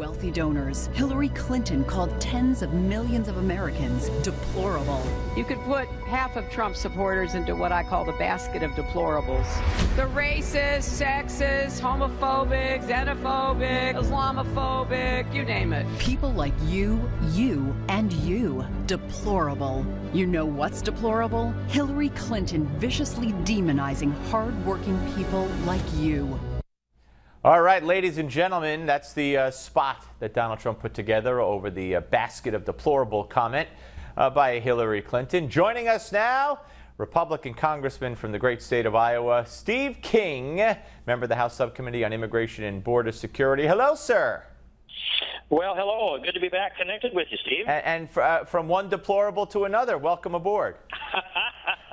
wealthy donors, Hillary Clinton called tens of millions of Americans deplorable. You could put half of Trump supporters into what I call the basket of deplorables. The racist, sexist, homophobic, xenophobic, Islamophobic, you name it. People like you, and you. Deplorable. You know what's deplorable? Hillary Clinton viciously demonizing hard-working people like you. All right, ladies and gentlemen, that's the spot that Donald Trump put together over the basket of deplorable comment by Hillary Clinton. Joining us now, Republican Congressman from the great state of Iowa, Steve King, member of the House Subcommittee on Immigration and Border Security. Hello, sir. Well, hello. Good to be back connected with you, Steve. And from one deplorable to another, welcome aboard.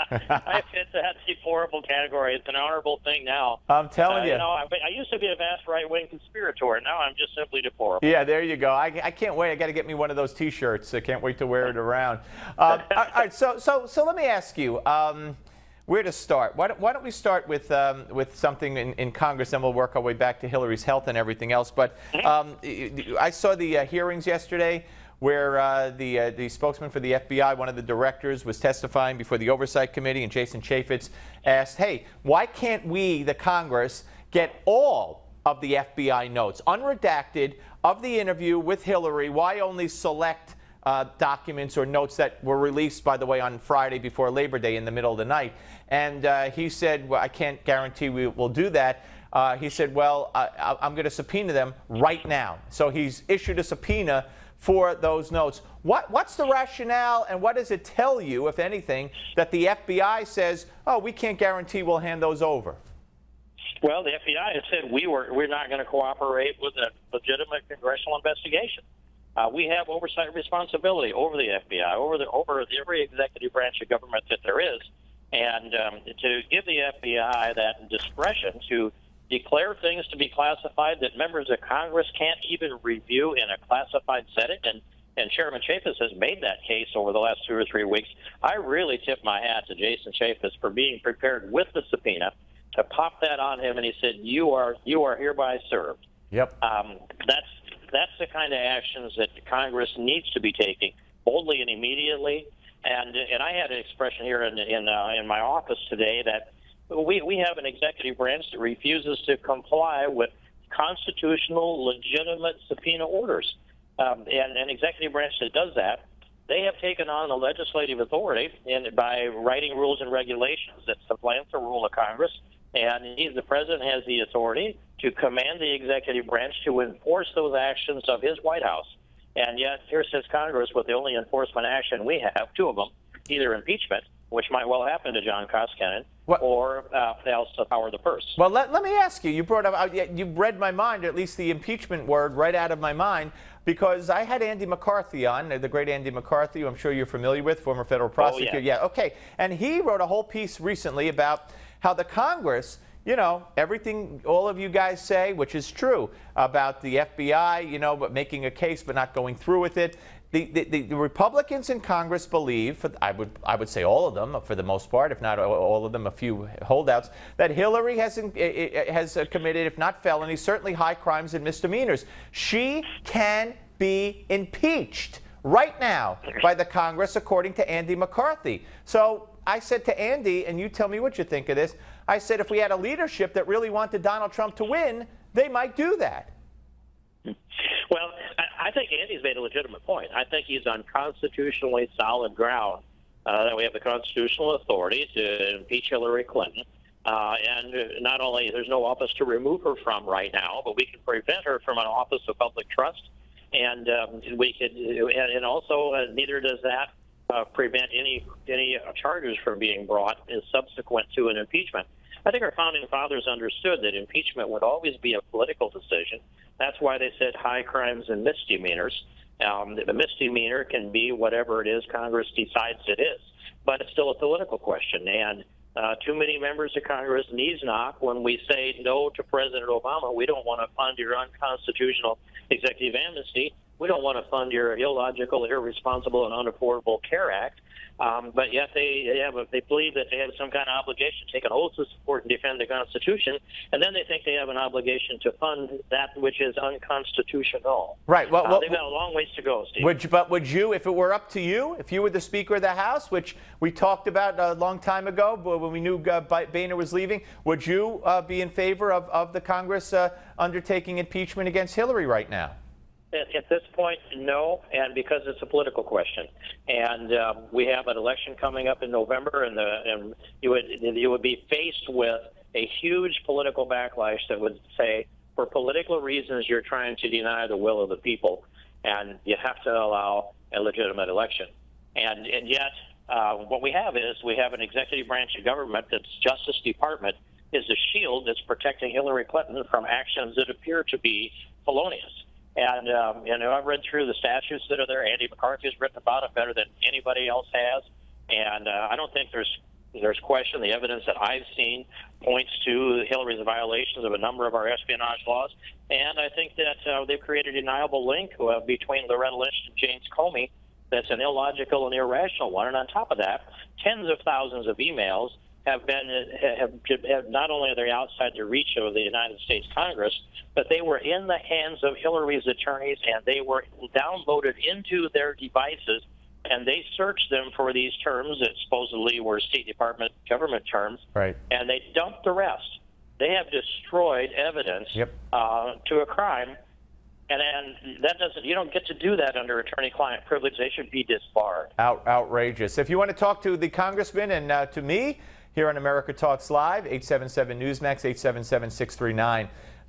I fit that deplorable category. It's an honorable thing now. I'm telling you. You know, I used to be a vast right-wing conspirator. Now I'm just simply deplorable. Yeah, there you go. I can't wait. I got to get me one of those T-shirts. I can't wait to wear it around. All right. So let me ask you. Where to start? Why don't we start with something in Congress, and we'll work our way back to Hillary's health and everything else. But I saw the hearings yesterday where the spokesman for the FBI, one of the directors, was testifying before the Oversight Committee, and Jason Chaffetz asked, hey, why can't we, the Congress, get all of the FBI notes, unredacted, of the interview with Hillary? Why only select documents or notes that were released, by the way, on Friday before Labor Day in the middle of the night? And he said, well, I can't guarantee we will do that. He said, well, I'm going to subpoena them right now. So he's issued a subpoena for those notes. What's the rationale, and what does it tell you, if anything, that the FBI says, oh, we can't guarantee we'll hand those over? Well, the FBI has said we're not going to cooperate with a legitimate congressional investigation. We have oversight responsibility over the FBI, over every executive branch of government that there is, and to give the FBI that discretion to declare things to be classified that members of Congress can't even review in a classified setting, and Chairman Chaffetz has made that case over the last 2 or 3 weeks. I really tip my hat to Jason Chaffetz for being prepared with the subpoena to pop that on him, and he said, "You are hereby served." Yep. That's the kind of actions that Congress needs to be taking boldly and immediately. And I had an expression here in my office today that we have an executive branch that refuses to comply with constitutional, legitimate subpoena orders. And an executive branch that does that, they have taken on the legislative authority by writing rules and regulations that supplant the rule of Congress. And the president has the authority to command the executive branch to enforce those actions of his White House. And yet, here sits Congress with the only enforcement action we have, 2 of them, either impeachment, which might well happen to John Koskinen, or else the power of the purse. Well, let me ask you. You brought up, you read my mind, or at least the impeachment word, right out of my mind, because I had Andy McCarthy on, the great Andy McCarthy, who I'm sure you're familiar with, former federal prosecutor. Oh, yeah. Yeah, okay. And he wrote a whole piece recently about how the Congress, you know, everything all of you guys say, which is true, about the FBI, you know, but making a case but not going through with it. The Republicans in Congress believe, I would say all of them for the most part, if not all of them, a few holdouts, that Hillary has committed, if not felonies, certainly high crimes and misdemeanors. She can be impeached right now by the Congress, according to Andy McCarthy. So I said to Andy, and you tell me what you think of this, I said if we had a leadership that really wanted Donald Trump to win, they might do that. Well, I think Andy's made a legitimate point. I think he's on constitutionally solid ground that we have the constitutional authority to impeach Hillary Clinton. And not only there's no office to remove her from right now, but we can prevent her from an office of public trust. And we could, and also neither does that prevent any charges from being brought as subsequent to an impeachment. I think our founding fathers understood that impeachment would always be a political decision. That's why they said high crimes and misdemeanors. The misdemeanor can be whatever it is Congress decides it is, but it's still a political question. And too many members of Congress knees knock when we say no to President Obama. We don't want to fund your unconstitutional executive amnesty. We don't want to fund your illogical, irresponsible, and unaffordable CARE Act. But yet they believe that they have some kind of obligation to take an oath to support and defend the Constitution, and then they think they have an obligation to fund that which is unconstitutional. Right. Well, they've got a long ways to go, Steve. Would you, if it were up to you, if you were the Speaker of the House, which we talked about a long time ago when we knew Boehner was leaving, would you be in favor of the Congress undertaking impeachment against Hillary right now? At this point, no, and because it's a political question, and we have an election coming up in November, and you would be faced with a huge political backlash that would say, for political reasons, you're trying to deny the will of the people, and you have to allow a legitimate election. And yet, what we have is we have an executive branch of government that's Justice Department is the shield that's protecting Hillary Clinton from actions that appear to be felonious. And, I've read through the statutes that are there. Andy McCarthy has written about it better than anybody else has. And I don't think there's question. The evidence that I've seen points to Hillary's violations of a number of our espionage laws. And I think that they've created a deniable link between Loretta Lynch and James Comey that's an illogical and irrational one. And on top of that, tens of thousands of emails have not only are they outside the reach of the United States Congress, but they were in the hands of Hillary's attorneys, and they were downloaded into their devices, and they searched them for these terms that supposedly were State Department government terms, right? And they dumped the rest. They have destroyed evidence to a crime, and that doesn't. You don't get to do that under attorney-client privilege. They should be disbarred. Outrageous. If you want to talk to the congressman and to me here on America Talks Live, 877-Newsmax,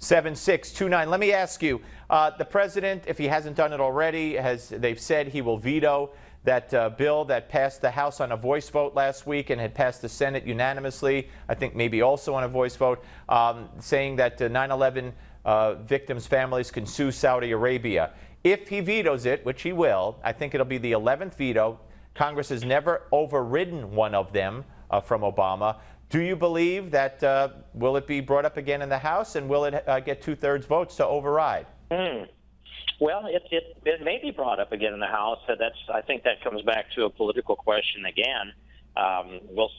877-639-7629. Let me ask you, the president, if he hasn't done it already, they've said he will veto that bill that passed the House on a voice vote last week and had passed the Senate unanimously, I think maybe also on a voice vote, saying that 9/11 victims' families can sue Saudi Arabia. If he vetoes it, which he will, I think it'll be the 11th veto. Congress has never overridden one of them from Obama. Do you believe that will it be brought up again in the House, and will it get 2/3 votes to override? Well, it may be brought up again in the House. I think that comes back to a political question again. We'll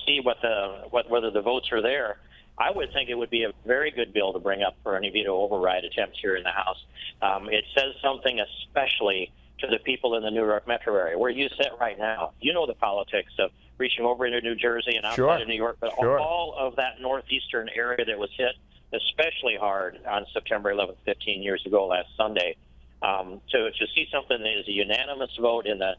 see whether the votes are there. I would think it would be a very good bill to bring up for any veto override attempt here in the House. It says something especially to the people in the New York metro area, where you sit right now. You know the politics of reaching over into New Jersey and outside of New York, but all of that northeastern area that was hit especially hard on September 11th, 15 years ago last Sunday. To see something that is a unanimous vote in the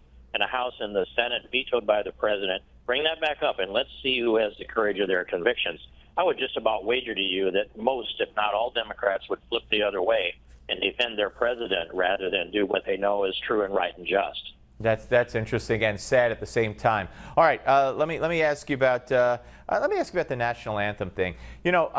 House and the Senate vetoed by the president, bring that back up and let's see who has the courage of their convictions. I would just about wager to you that most, if not all, Democrats would flip the other way and defend their president rather than do what they know is true and right and just. That's interesting and sad at the same time. All right, let me ask you about the national anthem thing. You know,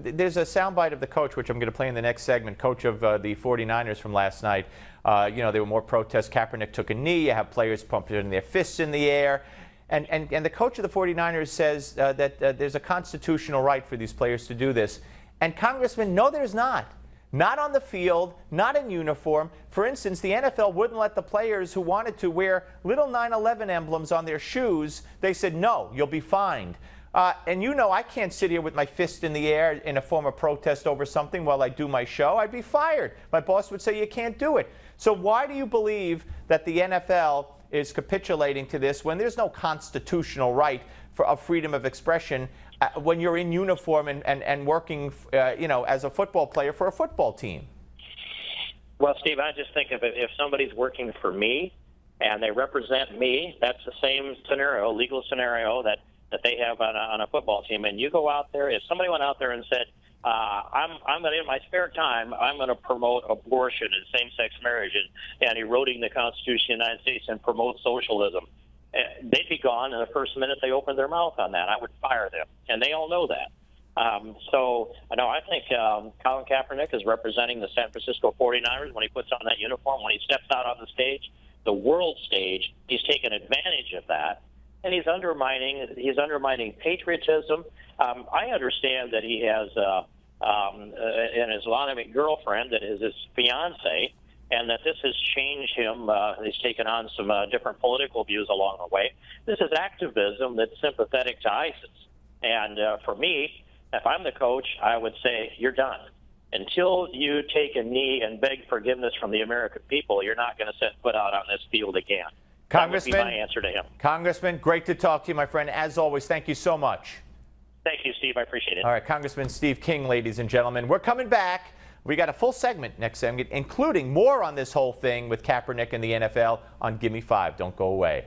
there's a soundbite of the coach, which I'm going to play in the next segment. Coach of the 49ers from last night. You know, there were more protests. Kaepernick took a knee. You have players pumping their fists in the air. And the coach of the 49ers says that there's a constitutional right for these players to do this. And Congressman, no, there's not. Not on the field, not in uniform. For instance, the NFL wouldn't let the players who wanted to wear little 9/11 emblems on their shoes. They said, no, you'll be fined. And you know I can't sit here with my fist in the air in a form of protest over something while I do my show. I'd be fired. My boss would say you can't do it. So why do you believe that the NFL is capitulating to this when there's no constitutional right for freedom of expression when you're in uniform and working, you know, as a football player for a football team? Well, Steve, I just think if somebody's working for me and they represent me, that's the same scenario, legal scenario that they have on a football team. And you go out there, if somebody went out there and said, I'm going to, in my spare time, I'm going to promote abortion and same-sex marriage and eroding the Constitution of the United States and promote socialism, they'd be gone in the first minute they opened their mouth on that. I would fire them, and they all know that. So, no, I think Colin Kaepernick is representing the San Francisco 49ers when he puts on that uniform, when he steps out on the stage, the world stage. He's taken advantage of that, and he's undermining patriotism. I understand that he has an Islamic girlfriend that is his fiancée, and that this has changed him. He's taken on some different political views along the way. This is activism that's sympathetic to ISIS. And for me, if I'm the coach, I would say, you're done. Until you take a knee and beg forgiveness from the American people, you're not going to set foot out on this field again. Congressman, that would be my answer to him. Congressman, great to talk to you, my friend. As always, thank you so much. Thank you, Steve. I appreciate it. All right, Congressman Steve King, ladies and gentlemen. We're coming back. We got a full segment next segment, including more on this whole thing with Kaepernick and the NFL on Gimme 5. Don't go away.